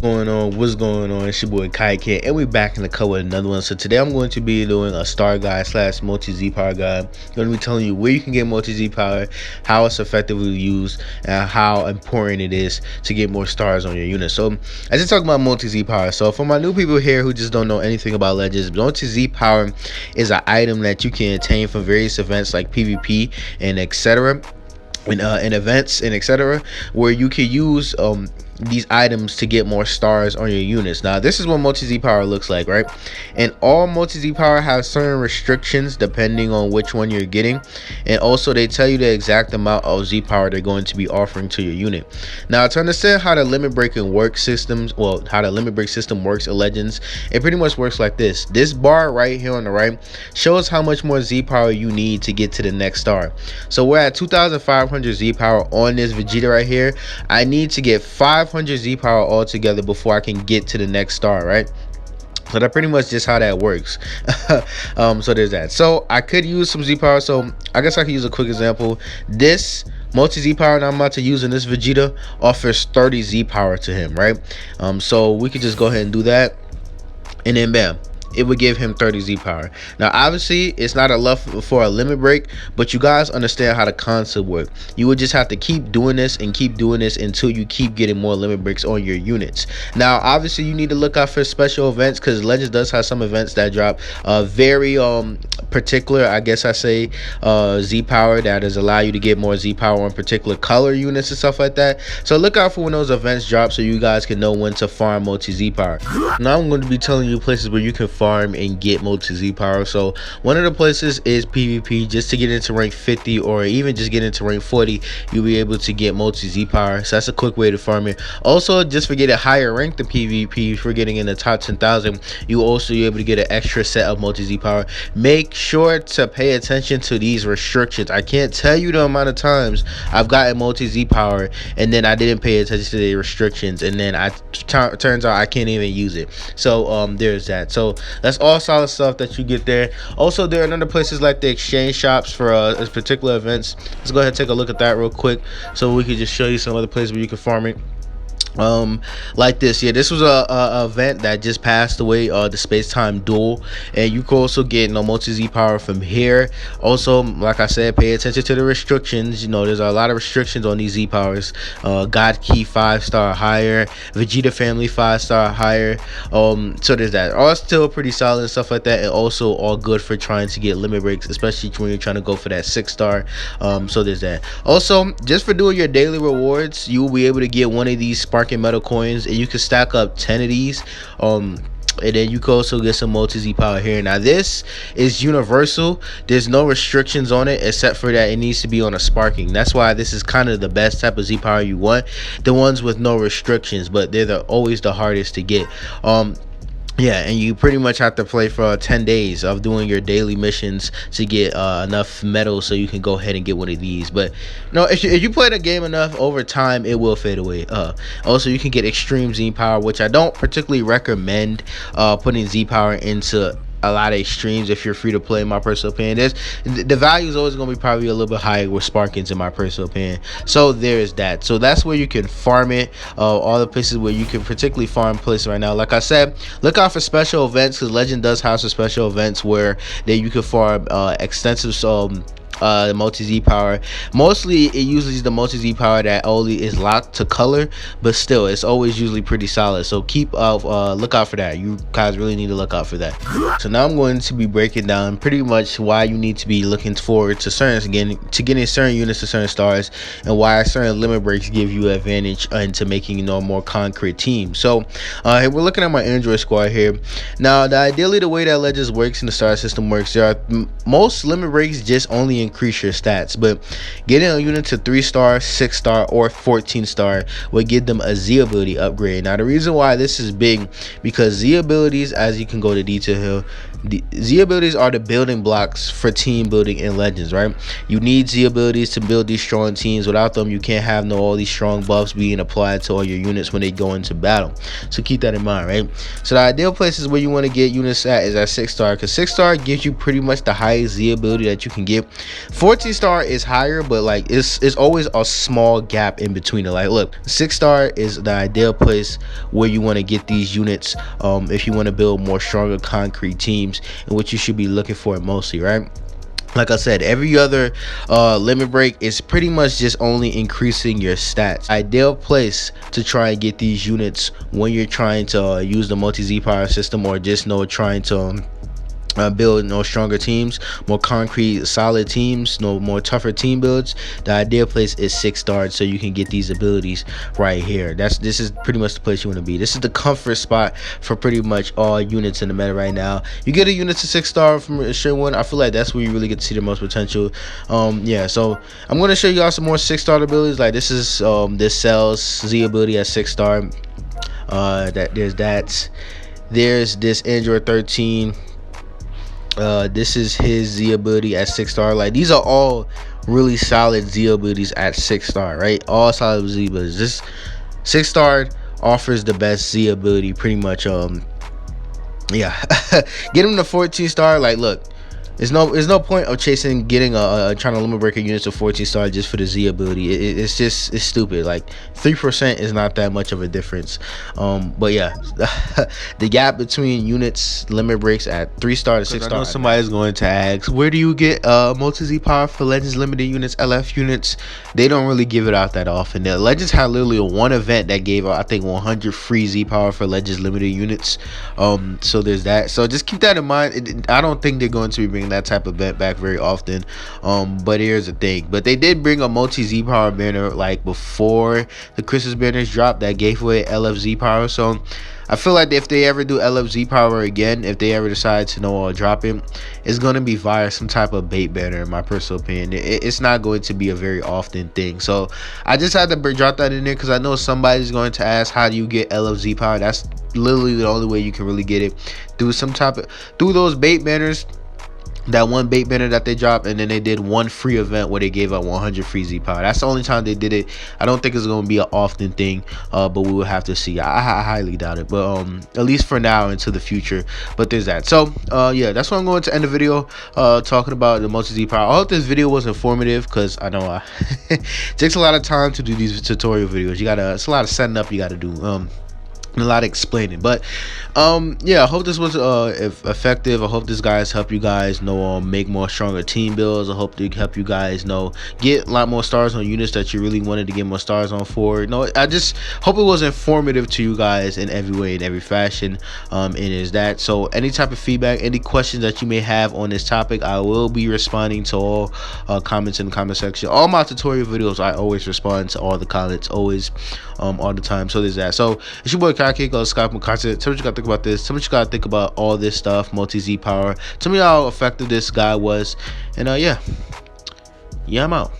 What's going on? It's your boy Kai Kid, and we back in the cut with another one. So today I'm going to be doing a star guide slash multi Z power guide. I'm going to be telling you where you can get multi Z power, how it's effectively used, and how important it is to get more stars on your unit. So I just talk about multi Z power. So for my new people here who just don't know anything about Legends, multi Z power is an item that you can attain from various events like PvP and etc. In events and etc., where you can use these items to get more stars on your units. Now this is what multi Z power looks like, right? And all multi Z power have certain restrictions depending on which one you're getting, and also they tell you the exact amount of Z power they're going to be offering to your unit. Now to understand how the limit breaking how the limit break system works in Legends, it pretty much works like this bar right here on the right shows how much more Z power you need to get to the next star. So we're at 2500 Z power on this Vegeta right here. I need to get 500 Z power altogether before I can get to the next star, right? So that's pretty much just how that works. So there's that. So I could use some Z power. So I guess I could use a quick example. This multi Z power that I'm about to use in this Vegeta offers 30 Z power to him, right? So we could just go ahead and do that, and then bam, it would give him 30 Z power. Now obviously it's not enough for a limit break, but you guys understand how the concept works. You would just have to keep doing this and keep doing this until you keep getting more limit breaks on your units. Now obviously you need to look out for special events, because Legends does have some events that drop very particular, I guess I say, Z power that does allow you to get more Z power on particular color units and stuff like that. So look out for when those events drop so you guys can know when to farm multi Z power. Now I'm going to be telling you places where you can farm and get multi Z power. So one of the places is PvP. Just to get into rank 50 or even just get into rank 40, you'll be able to get multi Z power. So that's a quick way to farm it. Also, just for getting higher rank than PvP, for getting in the top 10,000, you also be able to get an extra set of multi Z power. Make sure to pay attention to these restrictions. I can't tell you the amount of times I've gotten multi Z power and then I didn't pay attention to the restrictions, and then turns out I can't even use it. So there's that. So that's all solid stuff that you get there. Also, there are other places like the exchange shops for particular events. Let's go ahead and take a look at that real quick so we can just show you some other places where you can farm it. Like this. Yeah, this was a event that just passed away, the space-time duel, and you can also get multi Z power from here. Also, like I said, pay attention to the restrictions. There's a lot of restrictions on these Z powers. God Key 5-star higher, Vegeta family 5-star higher. So there's that. All still pretty solid and stuff like that, and also all good for trying to get limit breaks, especially when you're trying to go for that 6-star. So there's that. Also, just for doing your daily rewards, you will be able to get one of these sparking metal coins, and you can stack up 10 of these, and then you can also get some multi Z power here. Now this is universal. There's no restrictions on it except for that it needs to be on a sparking. That's why this is kind of the best type of Z power you want, the ones with no restrictions, but they're always the hardest to get. Yeah, and you pretty much have to play for 10 days of doing your daily missions to get enough metal so you can go ahead and get one of these. But if you play the game enough, over time it will fade away. Also, you can get extreme Z power, which I don't particularly recommend putting Z power into a lot of extremes if you're free to play, in my personal opinion. The value is always going to be probably a little bit higher with sparkings, in my personal opinion. So there's that. So that's where you can farm it. All the places where you can particularly farm places right now. Like I said, look out for special events, because Legend does have some special events where you can farm extensive multi Z power. Mostly it uses the multi Z power that only is locked to color, but still it's always usually pretty solid. So keep look out for that. You guys really need to look out for that. So now I'm going to be breaking down pretty much why you need to be looking forward to getting certain units to certain stars, and why certain limit breaks give you advantage into making more concrete teams. So we're looking at my Android squad here. Now ideally the way that Legends works in the star system works, there are most limit breaks just only increase your stats, but getting a unit to 3-star, 6-star, or 14-star will give them a Z ability upgrade. Now the reason why this is big, because Z abilities, as you can go to detail here, The Z abilities are the building blocks for team building in Legends, right? You need Z abilities to build these strong teams. Without them, you can't have all these strong buffs being applied to all your units when they go into battle. So keep that in mind, right? So the ideal places where you want to get units at is at 6-star, because 6-star gives you pretty much the highest Z ability that you can get. 14-star is higher, but like it's always a small gap in between it. Like, look, 6-star is the ideal place where you want to get these units if you want to build more stronger concrete teams, and what you should be looking for mostly, right? Like I said, every other limit break is pretty much just only increasing your stats. Ideal place to try and get these units when you're trying to use the multi-Z power system, or just trying to build stronger teams, more concrete solid teams, more tougher team builds. The ideal place is 6-star, so you can get these abilities right here. This is pretty much the place you want to be. This is the comfort spot for pretty much all units in the meta right now. You get a unit to 6-star from a Shin 1, I feel like that's where you really get to see the most potential. Yeah, so I'm going to show you all some more 6-star abilities. Like, this is this Cell's Z ability at 6-star. There's this Android 13. This is his Z ability at 6-star. Like, these are all really solid Z abilities at 6-star, right? All solid Z abilities. This 6-star offers the best Z ability pretty much. Yeah. Get him to 14-star. Like, look, there's no point of getting trying to limit break a unit to 14-star just for the Z ability. It's stupid. Like, 3% is not that much of a difference. But yeah, the gap between units limit breaks at 3-star to 6-star. I know somebody's going to ask, where do you get multi Z power for Legends limited units, LF units? They don't really give it out that often. The Legends had literally one event that gave out, I think, 100 free Z power for Legends limited units. So there's that. So just keep that in mind. I don't think they're going to be bringing that type of event back very often. But here's the thing. But they did bring a multi Z power banner like before the Christmas banners dropped that gave away LFZ power. So I feel like if they ever do LFZ power again, if they ever decide to drop it, it's going to be via some type of bait banner, in my personal opinion. It's not going to be a very often thing. So I just had to drop that in there because I know somebody's going to ask, how do you get LFZ power? That's literally the only way you can really get it, through those bait banners. That one bait banner that they dropped, and then they did one free event where they gave out 100 free Z power. That's the only time they did it. I don't think it's going to be an often thing, but we will have to see. I highly doubt it, but at least for now into the future. But there's that. So yeah, that's what I'm going to end the video talking about the multi Z power. I hope this video was informative, because I know it takes a lot of time to do these tutorial videos. It's a lot of setting up you got to do, and a lot of explaining. But yeah, I hope this was effective. I hope this guys help you guys make more stronger team builds. I hope they help you guys get a lot more stars on units that you really wanted to get more stars on for. I just hope it was informative to you guys in every way, in every fashion. And is that so? Any type of feedback, any questions that you may have on this topic, I will be responding to all comments in the comment section. All my tutorial videos, I always respond to all the comments, always, all the time. So there's that. So it's your boy Kake, Scott McCarthy. Tell me what you gotta think about this. Tell me what you gotta think about all this stuff, multi Z power. Tell me how effective this guy was. And yeah, I'm out.